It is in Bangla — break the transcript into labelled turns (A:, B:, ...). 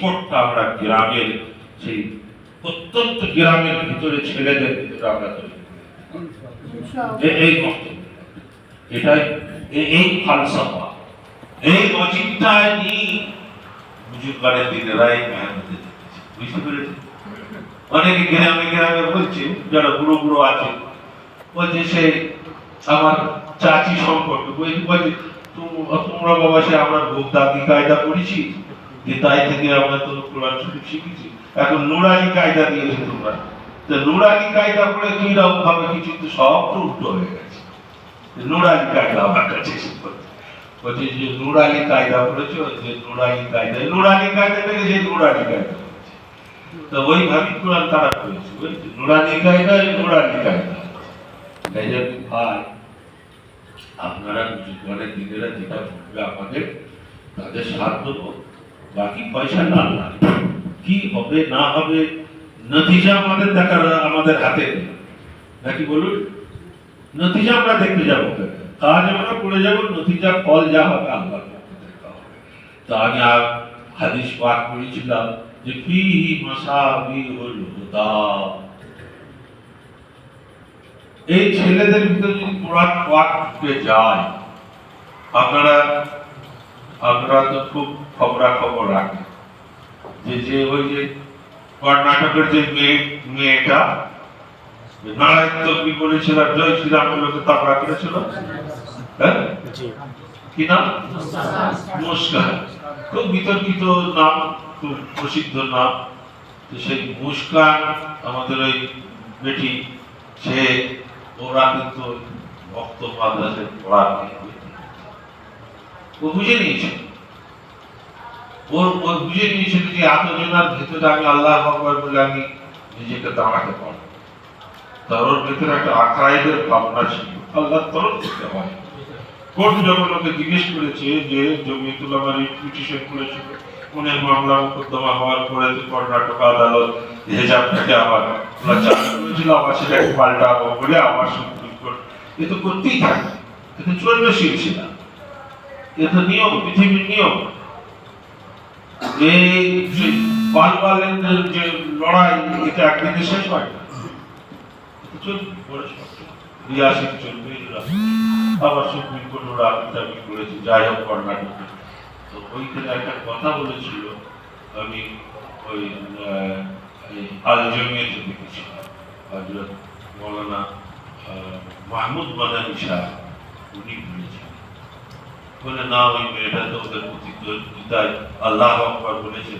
A: শিকড়টা আমরা গ্রামের সেই অত্যন্ত গ্রামের ভিতরে ছেলেদের ভিতরে আমরা তৈরি করি। এই বক্তব্য, এটাই এই ফালসাফা, এই লজিকটা নিয়ে বুজুর্গানের দিনেরাই মেহনতে বুঝতে পেরেছি। অনেকে গ্রামে গ্রামে বলছে, যারা বুড়ো বুড়ো আছে, বলছে সে আমার চাচি সম্পর্কে বলছে তোমরা বাবা সে আমরা ভোগ দাদি কায়দা করেছি, যে তাই থেকে আমরা তো কোরআন শরীফ শিখেছি, এখন নুরানি কায়দা দিয়েছে তোমরা। তো নুরানি কায়দা করে কি রকম ভাবে কিছু তো সব তো উল্টো হয়ে গেছে। নুরানি কায়দা আমার কাছে বলছে যে নুরানি কায়দা করেছো, যে নুরানি কায়দা থেকে যে নুরানি কায়দা করেছে, তো ওইভাবে কোরআন তারা করেছে, বুঝলি, নুরানি কায়দা তাই জন্য ভাই আপনারা বুজুর্গের দিনেরা যেটা বলবে আমাদের, তাদের সাথ দেবো, বাকি পয়সা না লাগবে, কি হবে না হবে নতিজা আমাদের দেখার আমাদের হাতে নেই, নাকি বলুন? নতিজা আমরা দেখতে যাবো, কাজ আমরা করে যাবো, নতিজা ফল যা হবে আল্লাহর পক্ষ থেকে হবে। তো আমি হাদিস পাঠ করেছিলাম যে ফিহি মাসাবিহুল হুদা, এই ছেলেদের ভিতরে যদি কোরআন পাঠ ঢুকে যায়, আপনারা তো খুব খবরাখবর রাখেন যে ওই যে কর্ণাটকের যে মেয়েটা নারায়ণ কি বলেছিল, জয় শ্রীরামের লোকে তাবড়া করেছিল, হ্যাঁ কি নাম? মুস্কান। খুব বিতর্কিত নাম, খুব প্রসিদ্ধ নাম। তো সেই মুস্কান আমাদের ওই বেটি, সে ওরা কিন্তু ভক্ত মাদ্রাসায় পড়াতে ও বুঝে নিয়েছিল, ও বুঝে নিয়েছিল যে এতজনের ভেতরে আমি আল্লাহ আকবার বলে আমি নিজেকে দাঁড়াতে পারবো। তার ওর ভেতরে একটা আকাইদের ভাবনা ছিল, আল্লাহর তরফ থেকে হয়। কোর্ট যখন ওকে জিজ্ঞেস করেছে যে জমিয়তুল উলামা পিটিশন করেছিল, উনি মামলা মোকদ্দমা হওয়ার পরে কর্ণাটক আদালত হেজাবটাকে আবার ওরা চালু করেছিল, আবার সেটাকে পাল্টাবো বলে আবার সুপ্রিম কোর্ট, এ তো করতেই থাকে, কিন্তু চলবে শিলছিলা, এ তো নিয়ম, পৃথিবীর নিয়ম। এই পালপালের যে লড়াই, এটা একদিনে শেষ হয় না, চলবে পরে রিয়াসিক চলবে, আবার সুপ্রিম কোর্ট ওরা দাবি করেছে, যাই হোক কর্ণাটকে। তো ওইখানে একটা কথা বলেছিল, আমি ওই আল জমিয়তে দেখেছিলাম, হযরত মাওলানা মাহমুদ মাদানী সাহেব, উনি বলেছেন, বলে না ওই মেয়েটা তো ওদের প্রতি আল্লাহু আকবার বলেছে।